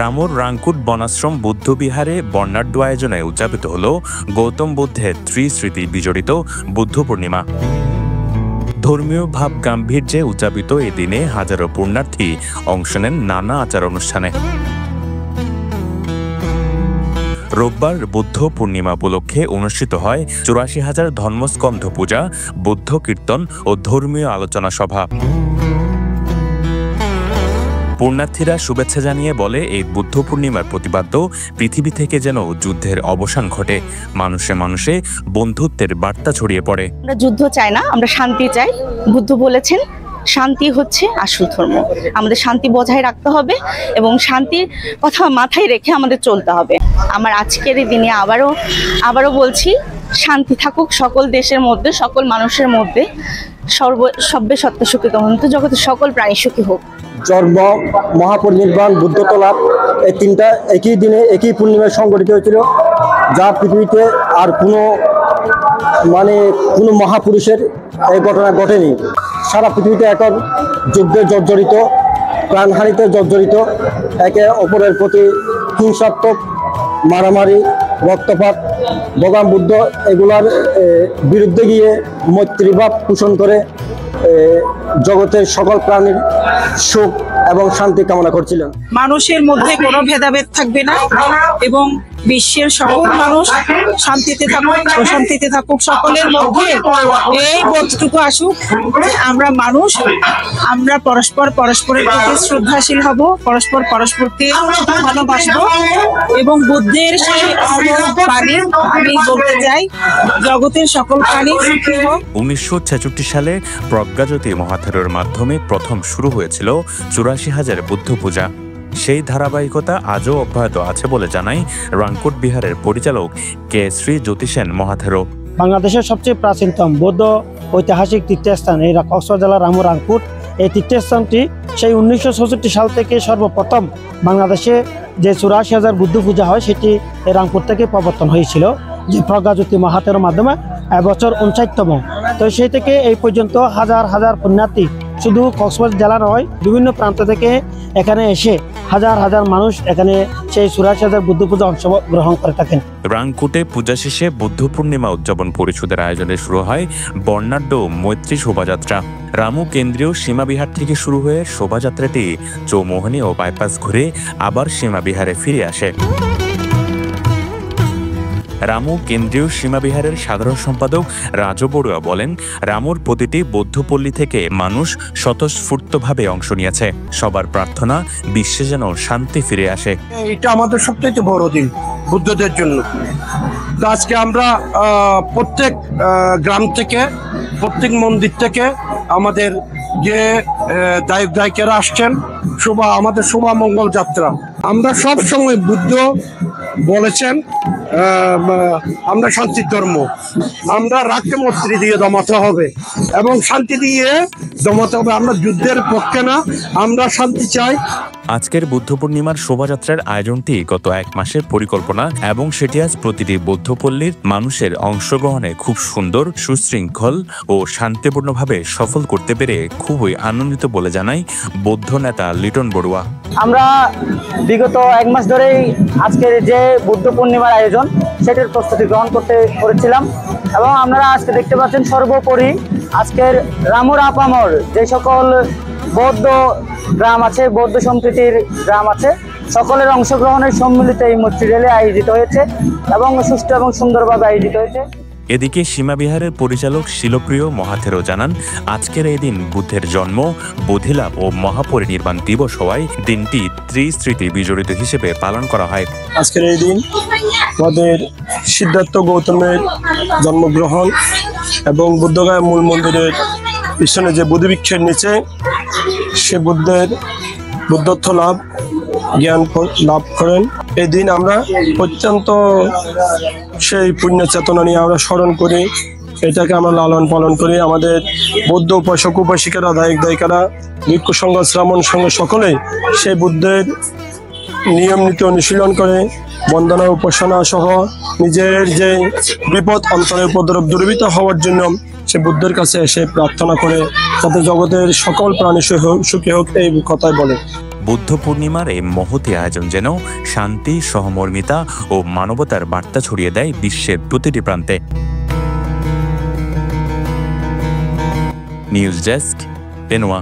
রামুর রাংকুট বনাশ্রম বুদ্ধবিহারে বর্ণাঢ্য আয়োজনে উদযাপিত হল গৌতম বুদ্ধের ত্রিস্মৃতি বিজড়িত বুদ্ধ পূর্ণিমা। ধর্মীয় ভাব গাম্ভীর্যে উদযাপিত এই দিনে হাজারো পুণ্যার্থী অংশ নেন নানা আচার অনুষ্ঠানে। রোববার বুদ্ধ পূর্ণিমা উপলক্ষে অনুষ্ঠিত হয় ৮৪,০০০ ধর্মস্কন্ধ পূজা, বুদ্ধ কীর্তন ও ধর্মীয় আলোচনা সভা। পুণ্যার্থীরা শুভেচ্ছা জানিয়ে বলে, এই বুদ্ধ পূর্ণিমার প্রতিপাদ্য পৃথিবী থেকে যেন যুদ্ধের অবসান ঘটে, মানুষে মানুষে বন্ধুত্বের বার্তা ছড়িয়ে পড়ে। আমরা যুদ্ধ চাই না, আমরা শান্তি চাই। বুদ্ধ বলেছেন শান্তি হচ্ছে আসল ধর্ম। আমাদের শান্তি বজায় রাখতে হবে এবং শান্তির কথা মাথায় রেখে আমাদের চলতে হবে। আমার আজকের এই দিনে আবারও বলছি, শান্তি থাকুক সকল দেশের মধ্যে, সকল মানুষের মধ্যে। সব্যে সত্য সুখিত হন্তু, জগতের সকল প্রাণী সুখী হোক। জন্ম, মহাপরিনির্বাণ, বুদ্ধত্ব লাভ, এই তিনটা একই দিনে একই পূর্ণিমায় সংঘটিত হয়েছিল, যা পৃথিবীতে আর কোনো মহাপুরুষের এই ঘটনা ঘটেনি। সারা পৃথিবীতে এখন যুদ্ধে জর্জরিত, প্রাণহানিতে জর্জরিত, একে অপরের প্রতি হিংসাত্মক, মারামারি, রক্তপাত। ভগবান বুদ্ধ এগুলার বিরুদ্ধে গিয়ে মৈত্রীভাব পোষণ করে জগতের সকল প্রাণীর সুখ এবং শান্তি কামনা করছিলেন। মানুষের মধ্যে কোনো ভেদাভেদ থাকবে না এবং বিশ্বের সকল মানুষ শান্তিতে থাকুক, প্রশান্তিতে থাকুক। সকলের মধ্যে এই বোধটুকু আসুক, আমরা মানুষ, আমরা পরস্পরের প্রতি শ্রদ্ধাশীল হব, পরস্পরকে ভালোবাসবো এবং বুদ্ধের সেই বাণী আমি বলতে চাই, জগতের সকল প্রাণী সুখী হোক। 1966 সালে প্রজ্ঞাজ্যোতি মহাথেরোর মাধ্যমে প্রথম শুরু হয়েছিল ৮৪,০০০ বুদ্ধ পূজা। সেই ধারাবাহিকতা আজও অব্যাহত আছে বলে জানায় রাংকুট বিহারের পরিচালক কে শ্রী জ্যোতিষেন মহাথেরো। বাংলাদেশের সবচেয়ে প্রাচীনতম বৌদ্ধ ঐতিহাসিক তীর্থস্থান এই কক্সবাজার জেলার রামুর রাংকুট। এই তীর্থস্থানটি সেই 1966 সাল থেকে সর্বপ্রথম বাংলাদেশে যে ৮৪,০০০ বুদ্ধ পূজা হয় সেটি এই রাংপুর থেকে প্রবর্তন হয়েছিল, যে প্রজ্ঞাজ্যোতি মহাথেরোর মাধ্যমে। এবছর ৫৯তম। তো সেই থেকে এই পর্যন্ত হাজার হাজার পুণ্যার্থী শুধু কক্সবাজার জেলা নয়, বিভিন্ন প্রান্ত থেকে এখানে এসে হাজার হাজার মানুষ এখানে সেই ৮৪,০০০ বুদ্ধ পূজা অংশগ্রহণ করে থাকেন। রাংকুটে পূজা শেষে বুদ্ধ পূর্ণিমা উদযাপন পরিষদের আয়োজনে শুরু হয় বর্ণাঢ্য মৈত্রী শোভাযাত্রা। রামু কেন্দ্রীয় সীমাবিহার থেকে শুরু হয়ে শোভাযাত্রাটি চৌমোহনী ও বাইপাস ঘুরে আবার সীমাবিহারে ফিরে আসে। রামু কেন্দ্রীয় সীমাবিহারের সাধারণ সম্পাদক রাজু বড়ুয়া বলেন, রামুর প্রতিটি বৌদ্ধপল্লী থেকে মানুষ স্বতঃস্ফূর্তভাবে অংশ নিয়েছে। সবার প্রার্থনা বিশ্বে যেন শান্তি ফিরে আসে। এটা আমাদের সবচেয়ে বড় দিন বুদ্ধদের জন্য। তো আজকে আমরা প্রত্যেক গ্রাম থেকে, প্রত্যেক মন্দির থেকে আমাদের যে দায়ক দায়িকারা আসছেন, আমাদের শোভা মঙ্গল যাত্রা। আমরা সব সময় বুদ্ধ বলেছেন আমরা শান্তির ধর্ম, আমরা রাগকে মৈত্রী দিয়ে দমাতে হবে এবং শান্তি দিয়ে দমাতে হবে। আমরা যুদ্ধের পক্ষে না, আমরা শান্তি চাই। আজকের বুদ্ধ পূর্ণিমার শোভাযাত্রার আয়োজনটি গত ১ মাসের পরিকল্পনা এবং সেটি আজ প্রতিটি বৌদ্ধপল্লীর মানুষের অংশগ্রহণে খুব সুন্দর, সুশৃঙ্খল ও শান্তিপূর্ণভাবে সফল করতে পেরে খুবই আনন্দিত বলে জানায় বৌদ্ধ নেতা লিটন বড়ুয়া। আমরা বিগত ১ মাস ধরেই আজকের যে বুদ্ধ পূর্ণিমার আয়োজন সেটির প্রস্তুতি গ্রহণ করেছিলাম এবং আপনারা আজকে দেখতে পাচ্ছেন, সর্বোপরি আজকের রামুর আপামর যে সকল বৌদ্ধ গ্রাম আছে, বৌদ্ধ সম্প্রীতির গ্রাম আছে, সকলের অংশগ্রহণের সম্মিলিত এই মৈত্রী র্যালি আয়োজিত হয়েছে এবং সুষ্ঠু এবং সুন্দরভাবে আয়োজিত হয়েছে। এদিকে সীমাবিহারের পরিচালক শিলপ্রিয় মহাথেরো জানান, আজকের এই দিন বুদ্ধের জন্ম, বোধিলাভ ও মহাপরিনির্বাণ দিবস হওয়ায় দিনটি ত্রিস্মৃতি বিজড়িত হিসেবে পালন করা হয়। আজকের এই দিন আমাদের সিদ্ধার্থ গৌতমের জন্মগ্রহণ এবং বুদ্ধগয়া মূল মন্দিরের পিছনে যে বুদ্ধবৃক্ষের নিচে সে বুদ্ধের বুদ্ধত্ব লাভ, জ্ঞান লাভ করেন। এই দিন আমরা অত্যন্ত সেই পুণ্য চেতনা নিয়ে আমরা স্মরণ করি, এটাকে আমরা লালন পালন করি। আমাদের বৌদ্ধ উপাসক উপাসিকারা, দায়ক দায়িকারা, ভিক্ষু সংঘ, শ্রামণ সংঘ সকলেই সেই বুদ্ধের নিয়ম নীতি অনুশীলন করে বন্দনা উপাসনা সহ নিজের যে বিপদ, অন্তরের উপদ্রব দূরীভূত হওয়ার জন্য সে বুদ্ধের কাছে এসে প্রার্থনা করে যাতে জগতের সকল প্রাণী সুখী হোক, এই কথাই বলে। বুদ্ধ পূর্ণিমার এই মহতী আয়োজন যেন শান্তি, সহমর্মিতা ও মানবতার বার্তা ছড়িয়ে দেয় বিশ্বের প্রতিটি প্রান্তে। News desk, Penowa.